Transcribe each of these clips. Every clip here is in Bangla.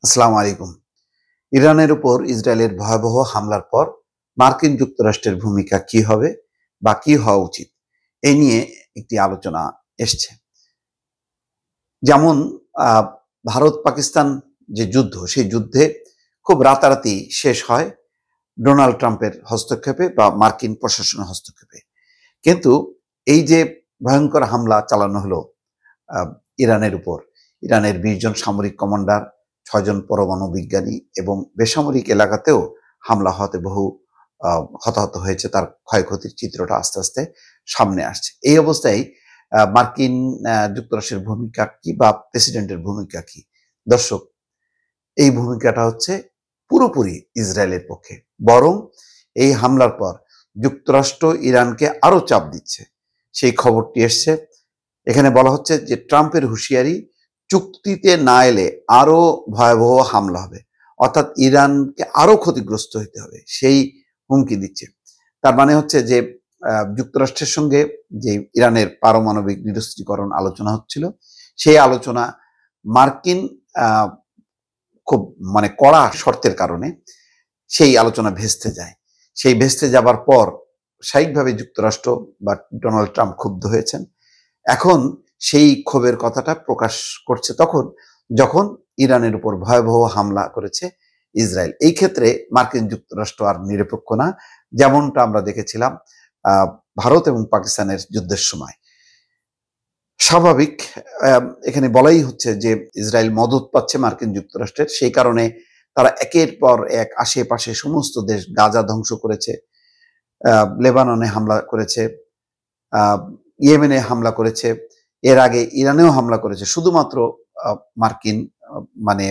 আসসালামু আলাইকুম। ইরানের উপর ইসরায়েলের ভয়াবহ হামলার পর মার্কিন যুক্তরাষ্ট্রের ভূমিকা কি হবে বা কি হওয়া উচিত? এই নিয়ে একটি আলোচনা এসছে। যেমন আ ভারত-পাকিস্তান যে যুদ্ধ, সেই যুদ্ধে খুব রাতারাতি শেষ হয় ডোনাল্ড ট্রাম্পের হস্তক্ষেপে বা মার্কিন প্রশাসনের হস্তক্ষেপে। কিন্তু এই যে ভয়ঙ্কর হামলা চালানো হলো আ ইরানের উপর, ইরানের ২০ জন সামরিক কমান্ডার, ৬ জন পরমাণু বিজ্ঞানী এবং বেসামরিক এলাকাতেও হামলা হওয়াতে বহু আ হতাহত হয়েছে। তার ক্ষয়ক্ষতির চিত্রটা আস্তে, আস্তে সামনে আসছে। এই অবস্থায় মার্কিন যুক্তরাষ্ট্রের ভূমিকা কি বা প্রেসিডেন্টের ভূমিকা কি? দর্শক, এই ভূমিকাটা হচ্ছে পুরোপুরি ইসরায়েলের পক্ষে। বরং এই হামলার পর যুক্তরাষ্ট্র ইরানকে আরো চাপ দিচ্ছে। সেই খবরটি এসছে। এখানে বলা হচ্ছে যে ট্রাম্পের হুঁশিয়ারি, চুক্তিতে না এলে আরো ভয়াবহ হামলা হবে। অর্থাৎ ইরানকে আরো ক্ষতিগ্রস্ত হতে হবে। সেই হুমকি দিচ্ছে। তার মানে হচ্ছে যে যুক্তরাষ্ট্রের সঙ্গে যে ইরানের পারমাণবিক নিরস্ত্রীকরণ আলোচনা হচ্ছিল, সেই আলোচনা মার্কিন আ খুব কড়া শর্তের কারণে সেই আলোচনা ভেস্তে যায়। সেই ভেস্তে যাবার পর স্বাভাবিকভাবে যুক্তরাষ্ট্র বা ডোনাল্ড ট্রাম্প ক্ষুব্ধ হয়েছেন। এখন সেই ক্ষোভের কথাটা প্রকাশ করছে তখন যখন ইরানের উপর ভয়াবহ হামলা করেছে ইসরায়েল। এই ক্ষেত্রে মার্কিন যুক্তরাষ্ট্র আর নিরপেক্ষ না, যেমনটা আমরা দেখেছিলাম ভারত এবং পাকিস্তানের যুদ্ধের সময়। স্বাভাবিক, এখানে বলাই হচ্ছে যে ইসরায়েল মদত পাচ্ছে মার্কিন যুক্তরাষ্ট্রের, সেই কারণে তারা একের পর এক আশেপাশে সমস্ত দেশ, গাজা ধ্বংস করেছে, লেবাননে হামলা করেছে, ইয়েমেনে হামলা করেছে, এর আগে ইরানেও হামলা করেছে। শুধুমাত্র মার্কিন মানে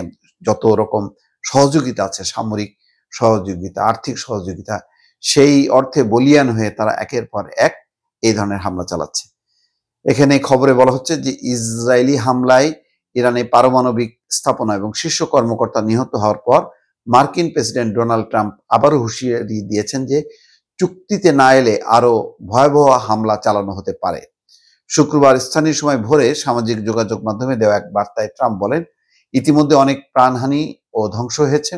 যত রকম সহযোগিতা আছে, সামরিক সহযোগিতা, আর্থিক সহযোগিতা, সেই অর্থে বলীয়ান হয়ে তারা একের পর এক এই ধরনের হামলা চালাচ্ছে। এখানে খবরে বলা হচ্ছে যে ইসরায়েলি হামলায় ইরানে পারমাণবিক স্থাপনা এবং শীর্ষ কর্মকর্তা নিহত হওয়ার পর মার্কিন প্রেসিডেন্ট ডোনাল্ড ট্রাম্প আবারও হুঁশিয়ারি দিয়েছেন যে চুক্তিতে না এলে আরো ভয়াবহ হামলা চালানো হতে পারে। শুক্রবার স্থানীয় সময় ভোরে সামাজিক যোগাযোগ মাধ্যমে দেওয়া এক বার্তায় ট্রাম্প বলেন, ইতিমধ্যে অনেক প্রাণহানি ও ধ্বংস হয়েছে,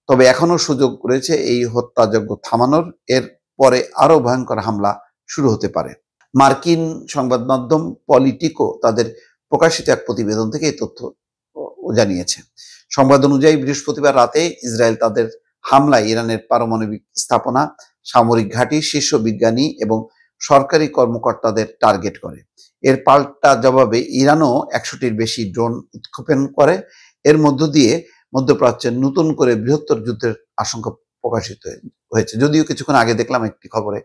তবে এখনো সুযোগ রয়েছে এই হত্যাযজ্ঞ থামানোর। এর পরে আরো ভয়ঙ্কর হামলা শুরু হতে পারে। মার্কিন সংবাদ মাধ্যম পলিটিকো তাদের প্রকাশিত এক প্রতিবেদন থেকে এই তথ্য জানিয়েছে। সংবাদ অনুযায়ী বৃহস্পতিবার রাতে ইসরায়েল তাদের হামলায় ইরানের পারমাণবিক স্থাপনা, সামরিক ঘাঁটি, শীর্ষ বিজ্ঞানী এবং সরকারি কর্মকর্তাদের টার্গেট করে। এর পাল্টা জবাবে ইরানও ১০০টির বেশি ড্রোন উৎক্ষেপণ করে। এর মধ্য দিয়ে মধ্যপ্রাচ্যে নতুন করে বৃহত্তর যুদ্ধের আশঙ্কা প্রকাশিত হয়েছে। যদিও কিছুক্ষণ আগে দেখলাম একটি খবরে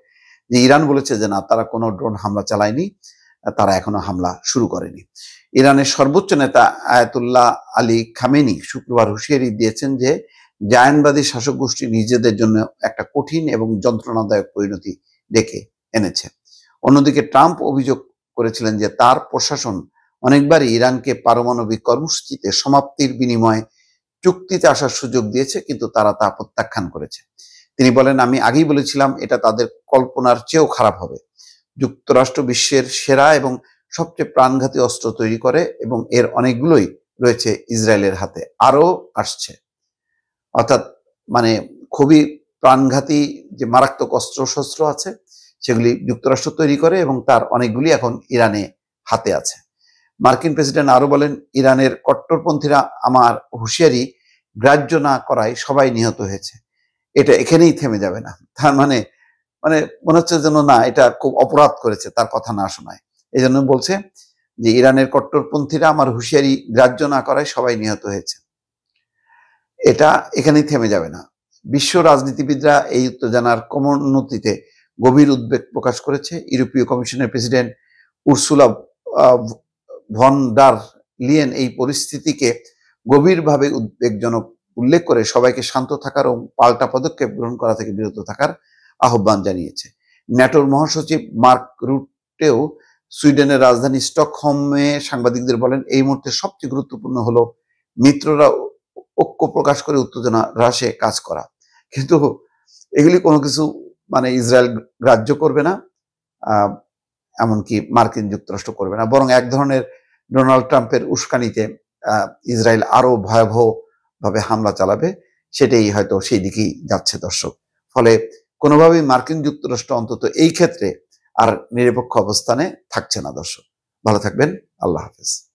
যে ইরান বলেছে যে না, তারা কোনো ড্রোন হামলা চালায়নি, তারা এখনো হামলা শুরু করেনি। ইরানের সর্বোচ্চ নেতা আয়াতুল্লাহ আলী খামেনি শুক্রবার হুঁশিয়ারি দিয়েছেন যে জায়নবাদী শাসক গোষ্ঠী নিজেদের জন্য একটা কঠিন এবং যন্ত্রণাদায়ক পরিণতি ডেকে এনেছে। অন্যদিকে ট্রাম্প অভিযোগ করেছিলেন যে তার প্রশাসন অনেকবারই ইরানকে পারমাণবিক কর্মসূচিতে সমাপ্তির বিনিময়ে চুক্তিতে আসার সুযোগ দিয়েছে, কিন্তু তারা তা প্রত্যাখ্যান করেছে। তিনি বলেন, আমি আগেই বলেছিলাম এটা তাদের কল্পনার চেয়েও খারাপ হবে। যুক্তরাষ্ট্র বিশ্বের সেরা এবং সবচেয়ে প্রাণঘাতী অস্ত্র তৈরি করে এবং এর অনেকগুলোই রয়েছে ইসরায়েলের হাতে, আরও আসছে। অর্থাৎ মানে খুবই প্রাণঘাতী যে মারাত্মক অস্ত্রশস্ত্র আছে সেগুলি যুক্তরাষ্ট্র তৈরি করে এবং তার অনেকগুলি এখন ইরানে হাতে আছে। মার্কিন প্রেসিডেন্ট আরো বলেন, ইরানের কট্টরপন্থীরা আমার হুঁশিয়ারি গ্রাহ্য না করায় সবাই নিহত হয়েছে। এটা এখানেই থেমে যাবে না। তার মানে মানে মনে হচ্ছে যেন না, এটা খুব অপরাধ করেছে তার কথা না শোনায়। এই জন্য বলছে যে ইরানের কট্টরপন্থীরা আমার হুঁশিয়ারি গ্রাহ্য না করায় সবাই নিহত হয়েছে। এটা এখানেই থেমে যাবে না। বিশ্ব রাজনীতিবিদরা এই উত্তেজনার ক্রমোন্নতিতে গভীর উদ্বেগ প্রকাশ করেছে। ইউরোপীয় কমিশনের president Ursula von der Leyen এই পরিস্থিতিকে গভীরভাবে উদ্বেগজনক উল্লেখ করে সবাইকে শান্ত থাকার ও পাল্টা পদক্ষেপ গ্রহণ করা থেকে বিরত থাকার আহ্বান জানিয়েছে। ন্যাটোর মহাসচিব মার্ক রুটেও সুইডেনের রাজধানী স্টকহোমে সাংবাদিকদের বলেন, এই মুহূর্তে সবচেয়ে গুরুত্বপূর্ণ হলো মিত্ররা ঐক্য প্রকাশ করে উত্তেজনা হ্রাসে কাজ করা। কিন্তু এগুলি কোনো কিছু ইসরায়েল গ্রাহ্য করবে না, এমনকি মার্কিন যুক্তরাষ্ট্র করবে না, বরং এক ধরনের ডোনাল্ড ট্রাম্পের উস্কানিতে ইসরায়েল আরো ভয়াবহ ভাবে হামলা চালাবে, সেটাই হয়তো সেই দিকেই যাচ্ছে দর্শক। ফলে কোনোভাবেই মার্কিন যুক্তরাষ্ট্র অন্তত এই ক্ষেত্রে আর নিরপেক্ষ অবস্থানে থাকছে না দর্শক। ভালো থাকবেন। আল্লাহ হাফেজ।